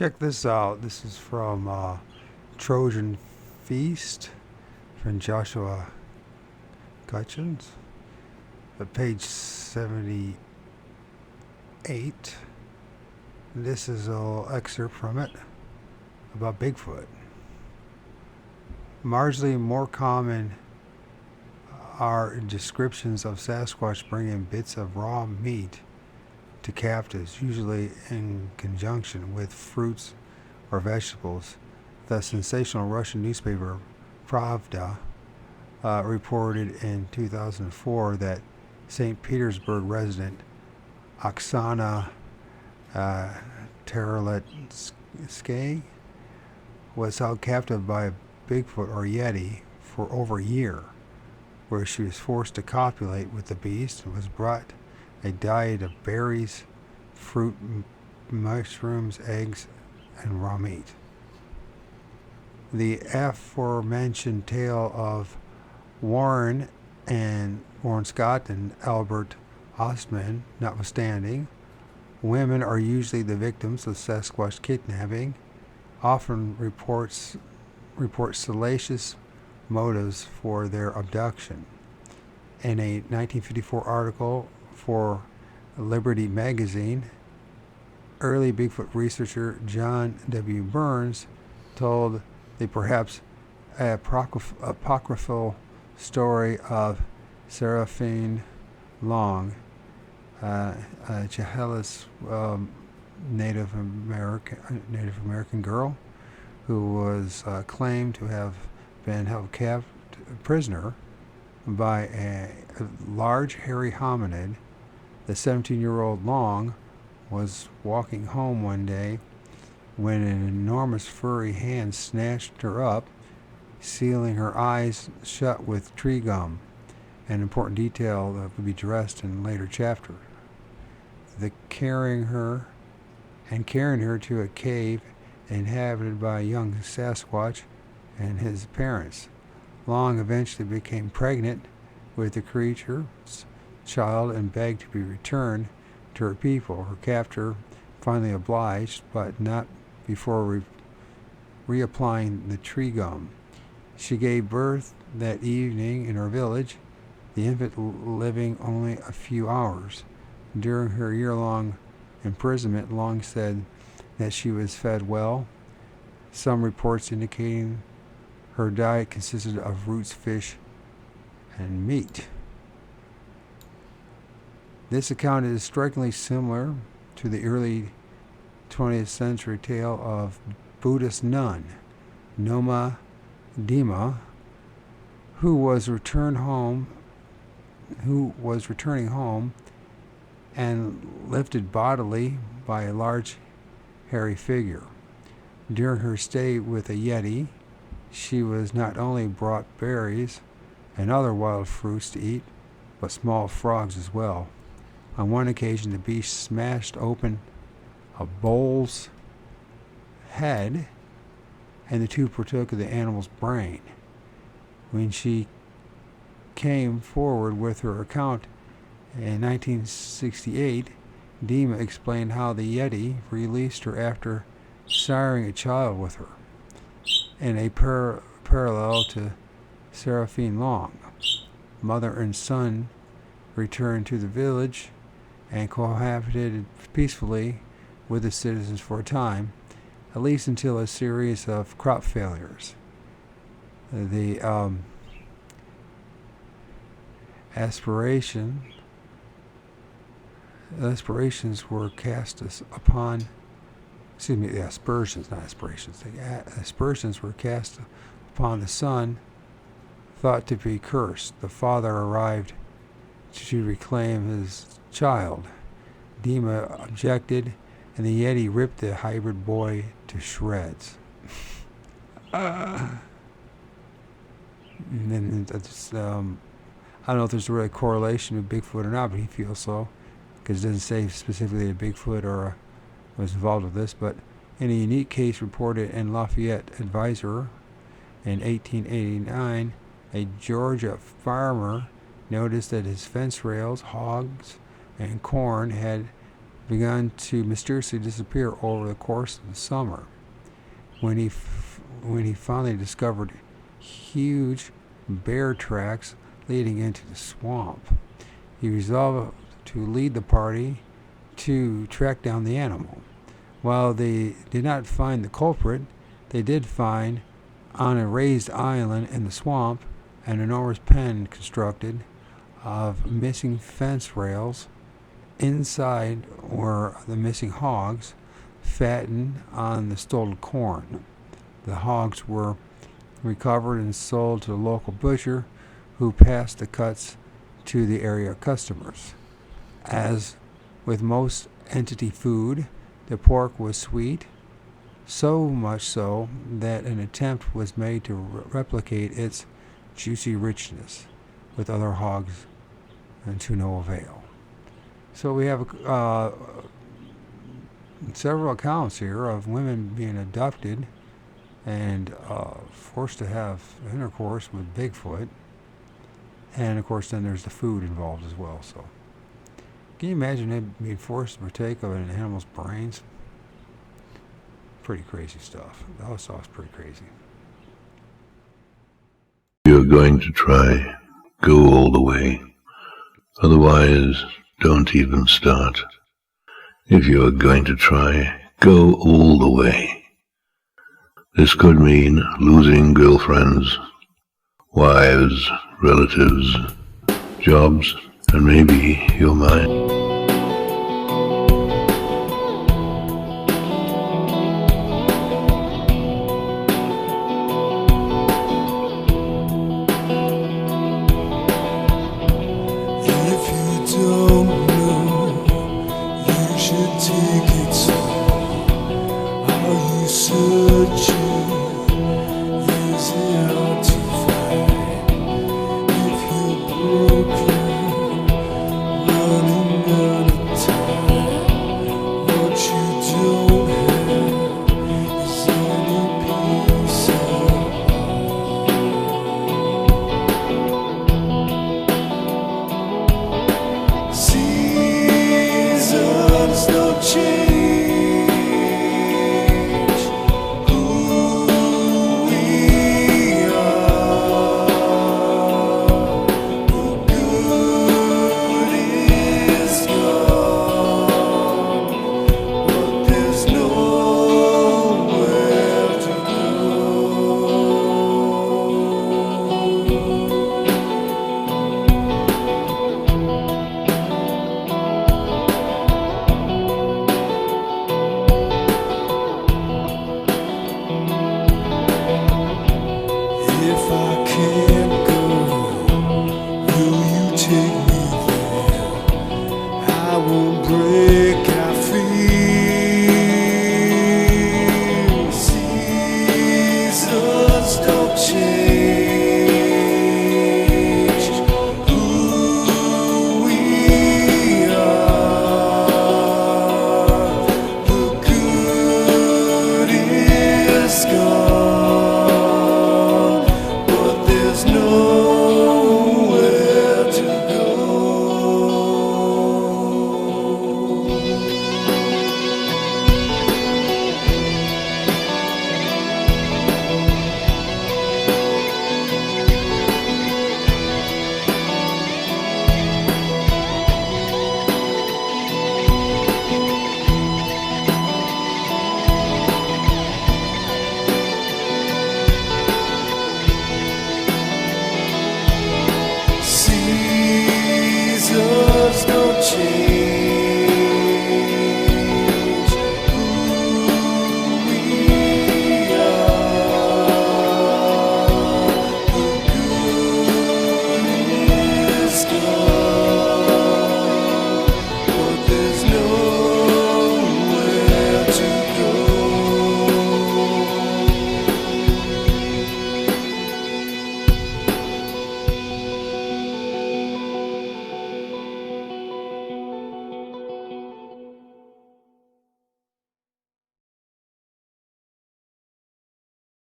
Check this out. This is from Trojan Feast from Joshua Gutchins, page 78. This is a little excerpt from it about Bigfoot. Marginally more common are descriptions of Sasquatch bringing bits of raw meat to captives, usually in conjunction with fruits or vegetables. The sensational Russian newspaper Pravda reported in 2004 that St. Petersburg resident Oksana Terletsky was held captive by a Bigfoot or Yeti for over a year, where she was forced to copulate with the beast and was brought a diet of berries, fruit, mushrooms, eggs, and raw meat. The aforementioned tale of Warren Scott and Albert Ostman notwithstanding, women are usually the victims of Sasquatch kidnapping, often report salacious motives for their abduction. In a 1954 article for Liberty magazine, early Bigfoot researcher John W. Burns told the perhaps apocryphal story of Seraphine Long, a Chehalis Native American girl who was claimed to have been held prisoner by a large hairy hominid. The 17-year-old Long was walking home one day when an enormous furry hand snatched her up, sealing her eyes shut with tree gum, an important detail that would be addressed in a later chapter. Carrying her to a cave inhabited by a young Sasquatch and his parents. Long eventually became pregnant with the creature's child and begged to be returned to her people. Her captor finally obliged, but not before reapplying the tree gum. She gave birth that evening in her village, the infant living only a few hours. During her year-long imprisonment, Long said that she was fed well, some reports indicating her diet consisted of roots, fish, and meat. This account is strikingly similar to the early 20th century tale of Buddhist nun Noma Dima, who was returning home and lifted bodily by a large hairy figure. During her stay with a Yeti, she was not only brought berries and other wild fruits to eat, but small frogs as well. On one occasion, the beast smashed open a bull's head, and the two partook of the animal's brain. When she came forward with her account in 1968, Dima explained how the Yeti released her after siring a child with her. In a parallel to Seraphine Long, mother and son returned to the village and cohabited peacefully with the citizens for a time, at least until a series of crop failures. The aspersions were cast upon. The aspersions, not aspirations. The aspersions were cast upon the son, thought to be cursed. The father arrived to reclaim his child. Dima objected, and the Yeti ripped the hybrid boy to shreds. And then I don't know if there's a real correlation with Bigfoot or not, but he feels so, because it doesn't say specifically that Bigfoot was involved with this. But in a unique case reported in Lafayette Advisor in 1889, a Georgia farmer noticed that his fence rails, hogs, and corn had began to mysteriously disappear over the course of the summer. When he finally discovered huge bear tracks leading into the swamp, he resolved to lead the party to track down the animal. While they did not find the culprit, they did find, on a raised island in the swamp, an enormous pen constructed of missing fence rails. Inside were the missing hogs, fattened on the stolen corn. The hogs were recovered and sold to the local butcher, who passed the cuts to the area customers. As with most entity food, the pork was sweet, so much so that an attempt was made to replicate its juicy richness with other hogs, and to no avail. So we have several accounts here of women being abducted and forced to have intercourse with Bigfoot. And of course then there's the food involved as well. So can you imagine them being forced to partake of an animal's brains? Pretty crazy stuff. That stuff's pretty crazy. If you're going to try, go all the way. Otherwise, don't even start. If you are going to try, go all the way. This could mean losing girlfriends, wives, relatives, jobs, and maybe your mind.